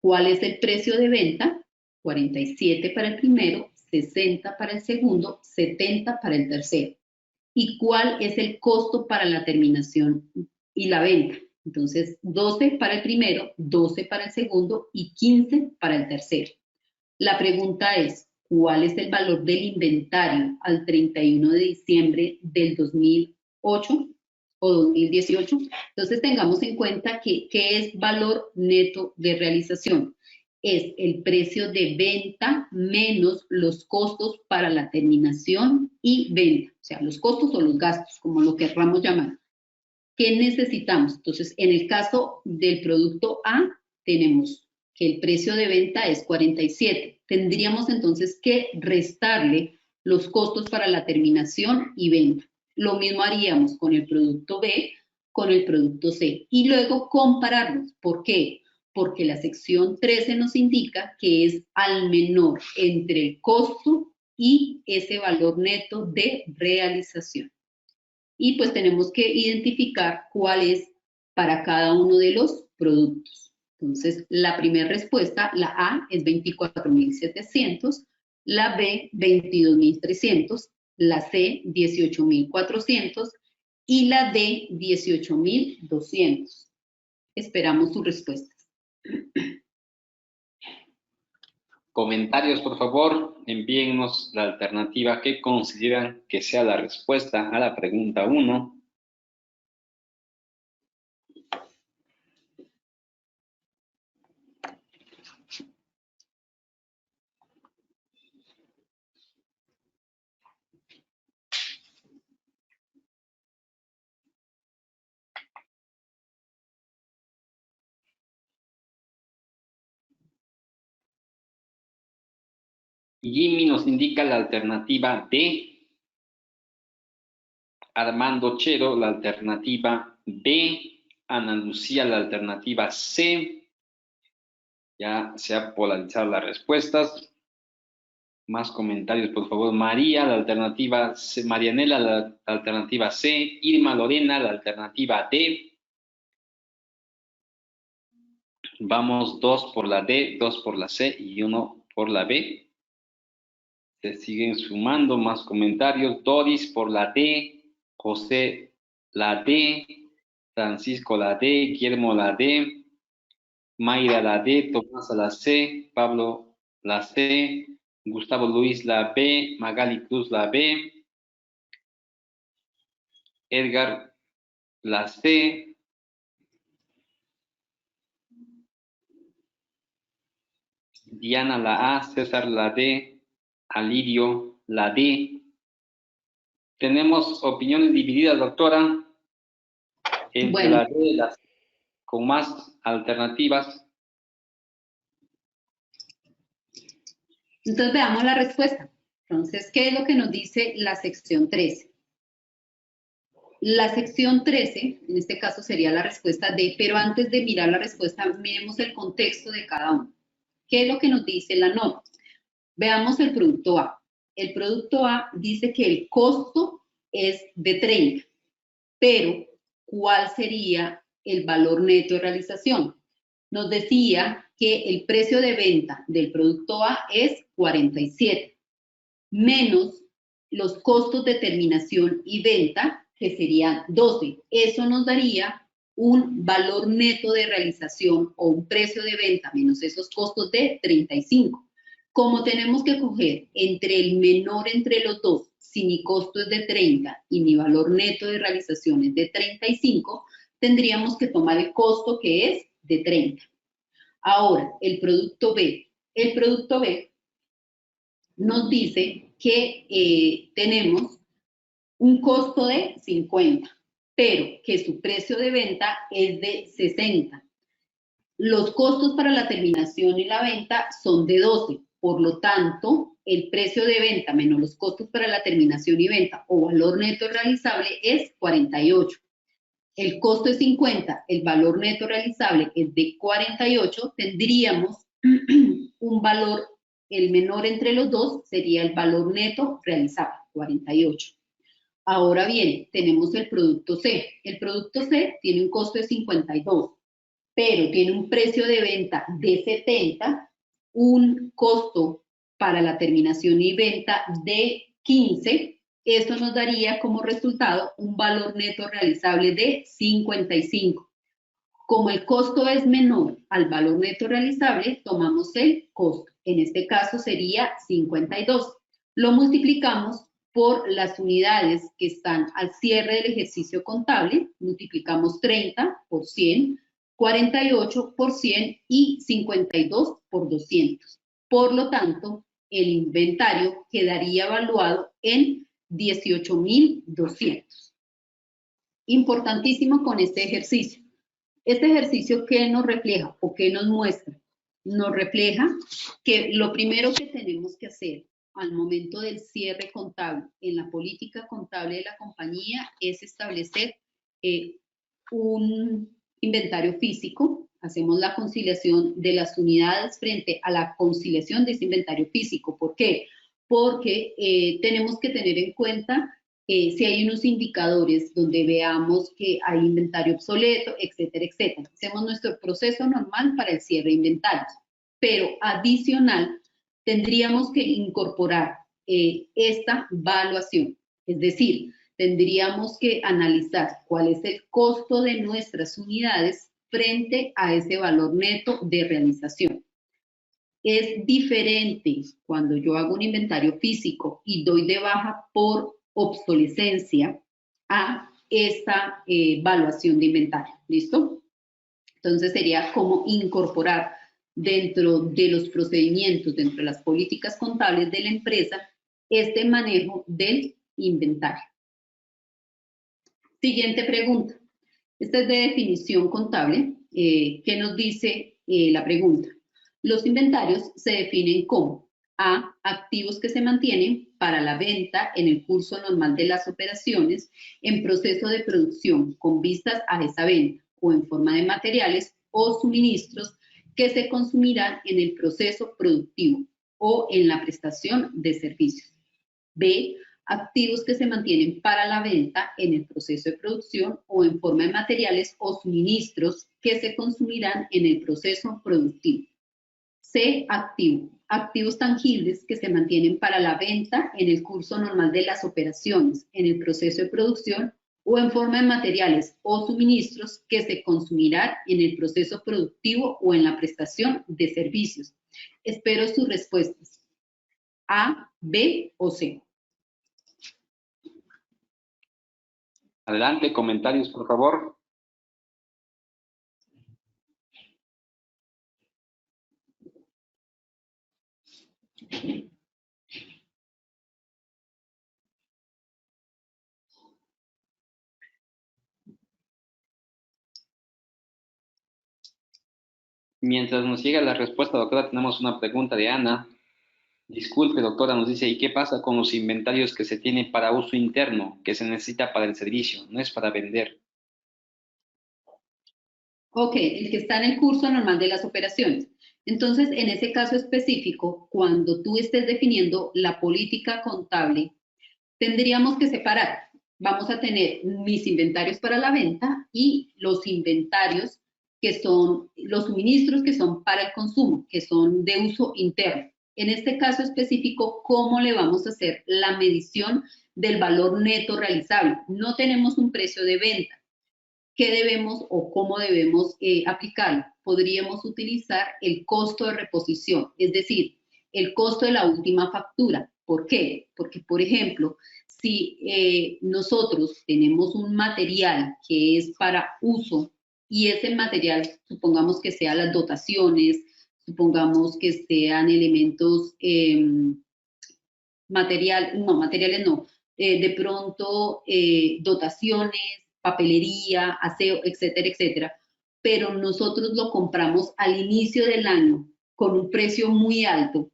¿Cuál es el precio de venta? 47 para el primero, 60 para el segundo, 70 para el tercero. ¿Y cuál es el costo para la terminación y la venta? Entonces, 12 para el primero, 12 para el segundo y 15 para el tercero. La pregunta es, ¿cuál es el valor del inventario al 31 de diciembre del 2008 o 2018? Entonces, tengamos en cuenta que ¿qué es valor neto de realización? Es el precio de venta menos los costos para la terminación y venta, o sea, los costos o los gastos, como lo querramos llamar. ¿Qué necesitamos? Entonces, en el caso del producto A, tenemos que el precio de venta es 47. Tendríamos entonces que restarle los costos para la terminación y venta. Lo mismo haríamos con el producto B, con el producto C. Y luego compararlos. ¿Por qué? Porque la sección 13 nos indica que es al menor entre el costo y ese valor neto de realización. Y pues tenemos que identificar cuál es para cada uno de los productos. Entonces, la primera respuesta, la A, es 24.700, la B, 22.300, la C, 18.400 y la D, 18.200. Esperamos sus respuestas. Comentarios, por favor, envíennos la alternativa que consideran que sea la respuesta a la pregunta 1. Jimmy nos indica la alternativa D. Armando Chero, la alternativa B. Ana Lucía, la alternativa C. Ya se ha polarizado las respuestas. Más comentarios, por favor. María, la alternativa C. Marianela, la alternativa C. Irma Lorena, la alternativa D. Vamos 2 por la D, 2 por la C y 1 por la B. Se siguen sumando más comentarios. Doris por la D, José la D, Francisco la D, Guillermo la D, Mayra la D, Tomás la C, Pablo la C, Gustavo Luis la B, Magali Cruz la B, Edgar la C, Diana la A, César la D, Alirio la D. Tenemos opiniones divididas, doctora, entre la D y la C, con más alternativas. Entonces veamos la respuesta. Entonces, ¿qué es lo que nos dice la sección 13? La sección 13, en este caso sería la respuesta D, pero antes de mirar la respuesta, miremos el contexto de cada uno. ¿Qué es lo que nos dice la nota? Veamos el producto A. El producto A dice que el costo es de 30, pero ¿cuál sería el valor neto de realización? Nos decía que el precio de venta del producto A es 47, menos los costos de terminación y venta, que serían 12. Eso nos daría un valor neto de realización o un precio de venta menos esos costos de 35. Como tenemos que coger entre el menor entre los dos, si mi costo es de 30 y mi valor neto de realización es de 35, tendríamos que tomar el costo que es de 30. Ahora, el producto B. El producto B nos dice que tenemos un costo de 50, pero que su precio de venta es de 60. Los costos para la terminación y la venta son de 12, por lo tanto, el precio de venta menos los costos para la terminación y venta o valor neto realizable es 48. El costo es 50, el valor neto realizable es de 48, tendríamos un valor, el menor entre los dos sería el valor neto realizable, 48. Ahora bien, tenemos el producto C. El producto C tiene un costo de 52, pero tiene un precio de venta de 70, un costo para la terminación y venta de 15. Esto nos daría como resultado un valor neto realizable de 55. Como el costo es menor al valor neto realizable, tomamos el costo. En este caso sería 52. Lo multiplicamos por las unidades que están al cierre del ejercicio contable. Multiplicamos 30 por 100, 48 por 100 y 52 por 200. Por lo tanto, el inventario quedaría evaluado en 18.200. Importantísimo con este ejercicio. Este ejercicio, ¿qué nos refleja o qué nos muestra? Nos refleja que lo primero que tenemos que hacer al momento del cierre contable en la política contable de la compañía es establecer un inventario físico. Hacemos la conciliación de las unidades frente a la conciliación de ese inventario físico. ¿Por qué? Porque tenemos que tener en cuenta si hay unos indicadores donde veamos que hay inventario obsoleto, etcétera, etcétera. Hacemos nuestro proceso normal para el cierre de inventarios, pero adicional tendríamos que incorporar esta evaluación, es decir, tendríamos que analizar cuál es el costo de nuestras unidades frente a ese valor neto de realización. Es diferente cuando yo hago un inventario físico y doy de baja por obsolescencia a esta evaluación de inventario. ¿Listo? Entonces sería como incorporar dentro de los procedimientos, dentro de las políticas contables de la empresa, este manejo del inventario. Siguiente pregunta. Esta es de definición contable. ¿Qué nos dice la pregunta? Los inventarios se definen como A, activos que se mantienen para la venta en el curso normal de las operaciones, en proceso de producción con vistas a esa venta o en forma de materiales o suministros que se consumirán en el proceso productivo o en la prestación de servicios. B, activos que se mantienen para la venta en el proceso de producción o en forma de materiales o suministros que se consumirán en el proceso productivo. C, activos tangibles que se mantienen para la venta en el curso normal de las operaciones, en el proceso de producción o en forma de materiales o suministros que se consumirán en el proceso productivo o en la prestación de servicios. Espero sus respuestas. A, B o C. Adelante, comentarios, por favor. Mientras nos llega la respuesta, doctora, tenemos una pregunta de Ana. Disculpe, doctora, nos dice, ¿y qué pasa con los inventarios que se tienen para uso interno, que se necesita para el servicio? No es para vender. Ok, el que está en el curso normal de las operaciones. Entonces, en ese caso específico, cuando tú estés definiendo la política contable, tendríamos que separar. Vamos a tener mis inventarios para la venta y los inventarios que son los suministros que son para el consumo, que son de uso interno. En este caso específico, ¿cómo le vamos a hacer la medición del valor neto realizable? No tenemos un precio de venta. ¿Qué debemos o cómo debemos aplicarlo? Podríamos utilizar el costo de reposición, es decir, el costo de la última factura. ¿Por qué? Porque, por ejemplo, si nosotros tenemos un material que es para uso y ese material, supongamos que sean las dotaciones, supongamos que sean elementos materiales no, de pronto dotaciones, papelería, aseo, etcétera, etcétera, pero nosotros lo compramos al inicio del año con un precio muy alto,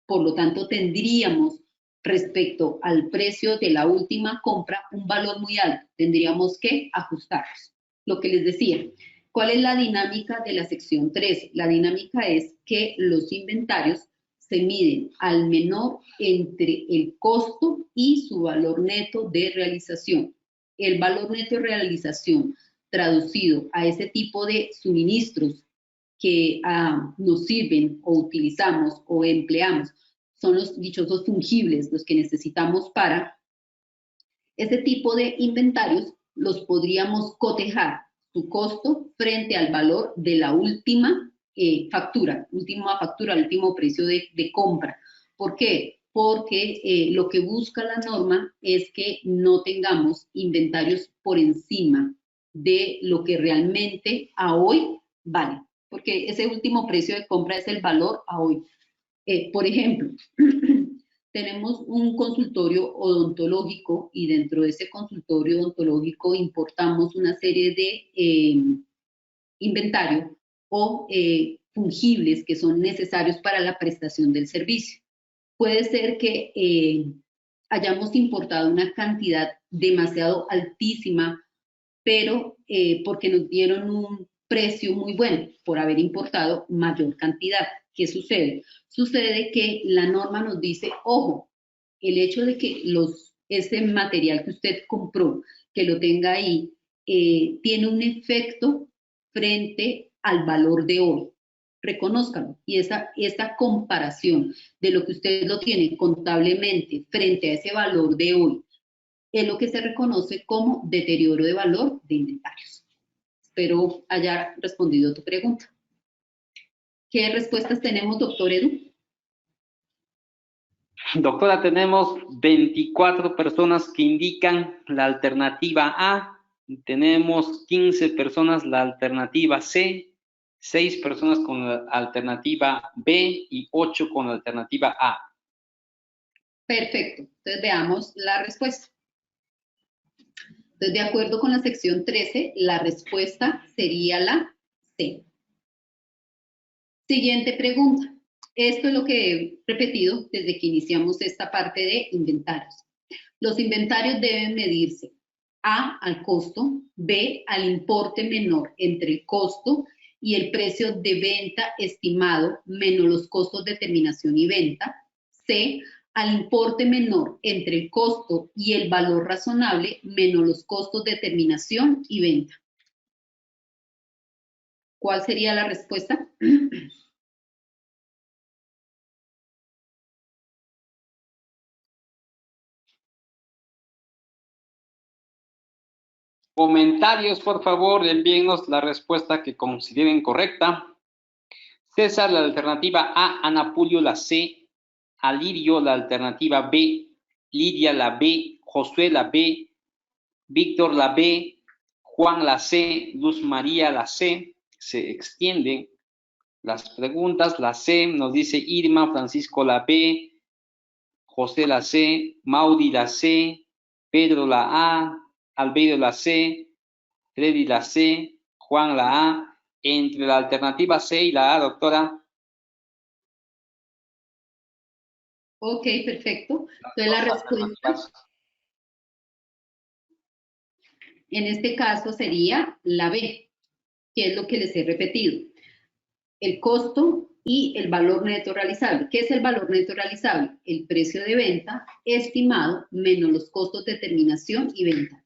por lo tanto tendríamos respecto al precio de la última compra un valor muy alto, tendríamos que ajustarlos. Lo que les decía, ¿cuál es la dinámica de la sección 13? La dinámica es que los inventarios se miden al menor entre el costo y su valor neto de realización. El valor neto de realización traducido a ese tipo de suministros que nos sirven o utilizamos o empleamos son los dichosos fungibles, los que necesitamos para ese tipo de inventarios, los podríamos cotejar su costo frente al valor de la última factura, el último precio de compra. ¿Por qué? Porque lo que busca la norma es que no tengamos inventarios por encima de lo que realmente a hoy vale, porque ese último precio de compra es el valor a hoy. Por ejemplo, tenemos un consultorio odontológico y dentro de ese consultorio odontológico importamos una serie de inventario o fungibles que son necesarios para la prestación del servicio. Puede ser que hayamos importado una cantidad demasiado altísima, pero porque nos dieron un precio muy bueno por haber importado mayor cantidad. ¿Qué sucede? Sucede que la norma nos dice, ojo, el hecho de que ese material que usted compró, que lo tenga ahí, tiene un efecto frente al valor de hoy. Reconózcalo. Y esta comparación de lo que usted lo tiene contablemente frente a ese valor de hoy es lo que se reconoce como deterioro de valor de inventarios. Espero haya respondido a tu pregunta. ¿Qué respuestas tenemos, doctor Edu? Doctora, tenemos 24 personas que indican la alternativa A, tenemos 15 personas la alternativa C, 6 personas con la alternativa B y 8 con la alternativa A. Perfecto. Entonces veamos la respuesta. Entonces, de acuerdo con la sección 13, la respuesta sería la C. Siguiente pregunta. Esto es lo que he repetido desde que iniciamos esta parte de inventarios. Los inventarios deben medirse A, al costo, B, al importe menor entre el costo y el precio de venta estimado menos los costos de terminación y venta, C, al importe menor entre el costo y el valor razonable menos los costos de terminación y venta. ¿Cuál sería la respuesta? Comentarios, por favor, envíennos la respuesta que consideren correcta. César, la alternativa A, Ana Pulio, la C, Alirio, la alternativa B, Lidia, la B, Josué, la B, Víctor, la B, Juan, la C, Luz María, la C. Se extienden las preguntas. La C nos dice Irma, Francisco, la B, José, la C, Maudi, la C, Pedro, la A, Albeiro, la C, Freddy, la C, Juan, la A. Entre la alternativa C y la A, doctora. Ok, perfecto. Entonces la respuesta en este caso sería la B, que es lo que les he repetido. El costo y el valor neto realizable. ¿Qué es el valor neto realizable? El precio de venta estimado menos los costos de terminación y venta.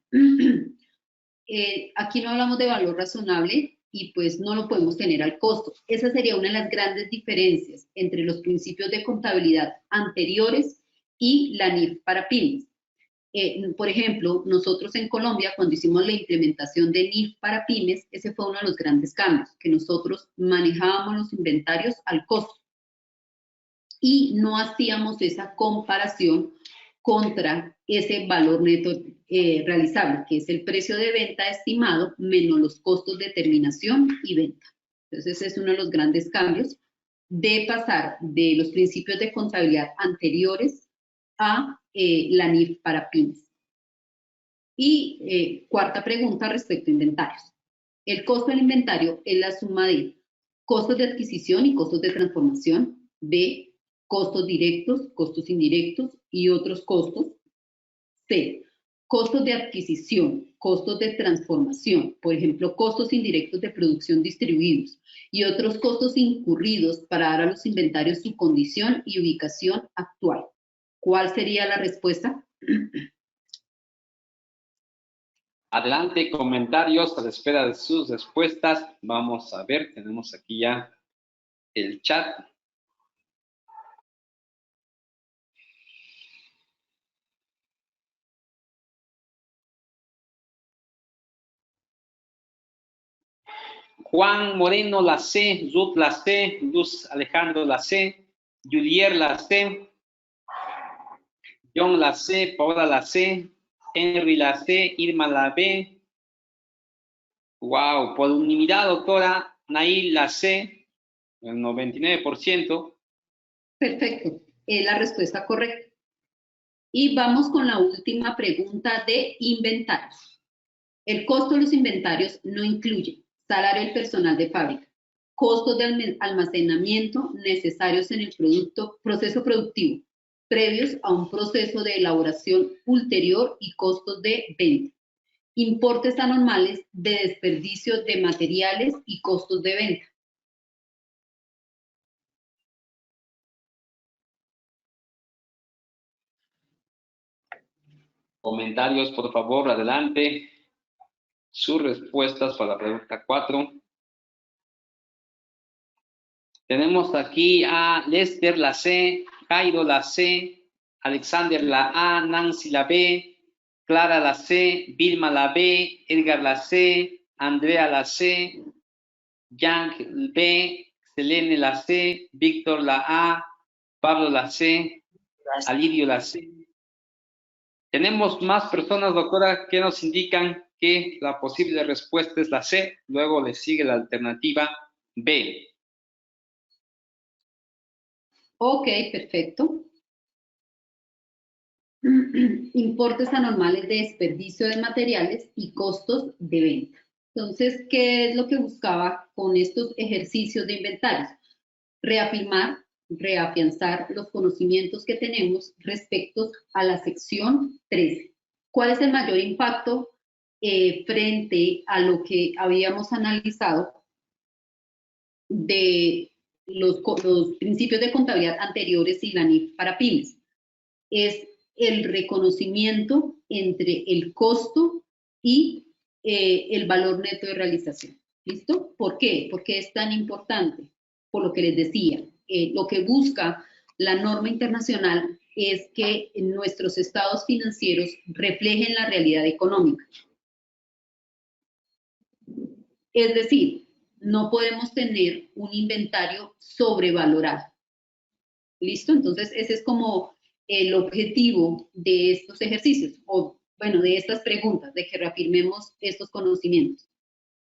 Aquí no hablamos de valor razonable y pues no lo podemos tener al costo. Esa sería una de las grandes diferencias entre los principios de contabilidad anteriores y la NIF para pymes. Por ejemplo, nosotros en Colombia, cuando hicimos la implementación de NIF para pymes, ese fue uno de los grandes cambios, que nosotros manejábamos los inventarios al costo y no hacíamos esa comparación contra ese valor neto realizable, que es el precio de venta estimado menos los costos de terminación y venta. Entonces, ese es uno de los grandes cambios de pasar de los principios de contabilidad anteriores a la NIF para pymes. Y cuarta pregunta respecto a inventarios. El costo del inventario es la suma de costos de adquisición y costos de transformación, B, costos directos, costos indirectos y otros costos, C, costos de adquisición, costos de transformación, por ejemplo, costos indirectos de producción distribuidos y otros costos incurridos para dar a los inventarios su condición y ubicación actual. ¿Cuál sería la respuesta? Adelante, comentarios a la espera de sus respuestas. Vamos a ver, tenemos aquí ya el chat. Juan Moreno la C, Ruth la C, Luz Alejandro la C, Julier la C, John la C, Paola la C, Henry la C, Irma la B. Wow, por unanimidad, doctora, Nail la C, el 99%. Perfecto, es la respuesta correcta. Y vamos con la última pregunta de inventarios. El costo de los inventarios no incluye salario del personal de fábrica, costos de almacenamiento necesarios en el proceso productivo, previos a un proceso de elaboración ulterior y costos de venta, importes anormales de desperdicio de materiales y costos de venta. Comentarios, por favor, adelante. Sus respuestas para la pregunta 4. Tenemos aquí a Lester la C, Jairo la C, Alexander la A, Nancy la B, Clara la C, Vilma la B, Edgar la C, Andrea la C, Yang B, Selene la C, Víctor la A, Pablo la C, Alirio la C. Tenemos más personas, doctora, que nos indican que la posible respuesta es la C, luego le sigue la alternativa B. Ok, perfecto. Importes anormales de desperdicio de materiales y costos de venta. Entonces, ¿qué es lo que buscaba con estos ejercicios de inventarios? Reafirmar, reafianzar los conocimientos que tenemos respecto a la sección 13. ¿Cuál es el mayor impacto frente a lo que habíamos analizado de los principios de contabilidad anteriores y la NIF para pymes? Es el reconocimiento entre el costo y el valor neto de realización. ¿Listo? ¿Por qué? Porque es tan importante. Por lo que les decía, lo que busca la norma internacional es que nuestros estados financieros reflejen la realidad económica. Es decir, no podemos tener un inventario sobrevalorado. ¿Listo? Entonces, ese es como el objetivo de estos ejercicios, o bueno, de estas preguntas, de que reafirmemos estos conocimientos.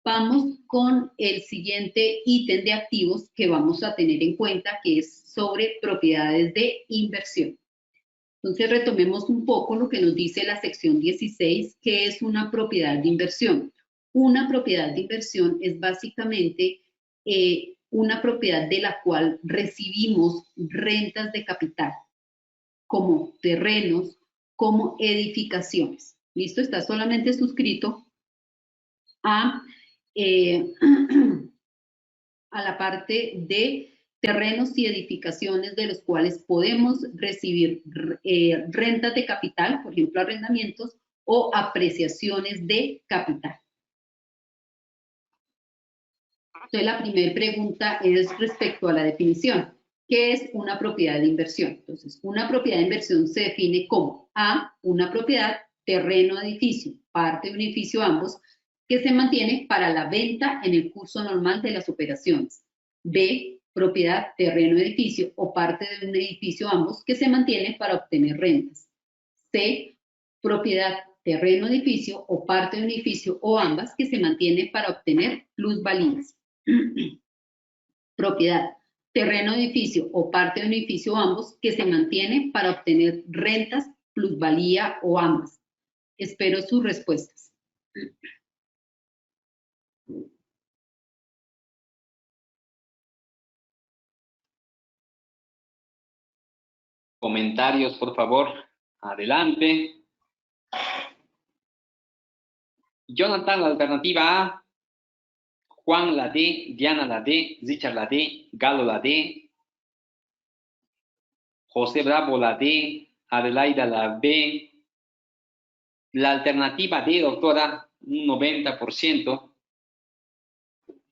Vamos con el siguiente ítem de activos que vamos a tener en cuenta, que es sobre propiedades de inversión. Entonces, retomemos un poco lo que nos dice la sección 16, que es una propiedad de inversión. Una propiedad de inversión es básicamente una propiedad de la cual recibimos rentas de capital. como terrenos, como edificaciones. ¿Listo? Está solamente suscrito a la parte de terrenos y edificaciones de los cuales podemos recibir rentas de capital, por ejemplo, arrendamientos o apreciaciones de capital. Entonces, la primera pregunta es respecto a la definición. ¿Qué es una propiedad de inversión? Entonces, una propiedad de inversión se define como A, una propiedad, terreno, edificio, parte de un edificio ambos, que se mantiene para la venta en el curso normal de las operaciones. B, propiedad, terreno, edificio o parte de un edificio ambos, que se mantiene para obtener rentas. C, propiedad, terreno, edificio o parte de un edificio o ambas, que se mantiene para obtener plusvalías. Propiedad, terreno, edificio o parte de un edificio o ambos, que se mantiene para obtener rentas, plusvalía o ambas. Espero sus respuestas. Comentarios, por favor. Adelante. Jonathan, la alternativa A. Juan, la D. Diana, la D. Richard, la D. Galo, la D. José Bravo, la D. Adelaida, la B. La alternativa D, doctora, un 90%.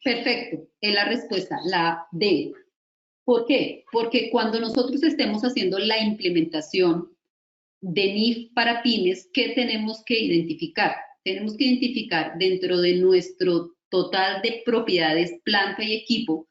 Perfecto, es la respuesta, la D. ¿Por qué? Porque cuando nosotros estemos haciendo la implementación de NIF para pymes, ¿qué tenemos que identificar? Tenemos que identificar dentro de nuestro total de propiedades, planta y equipo,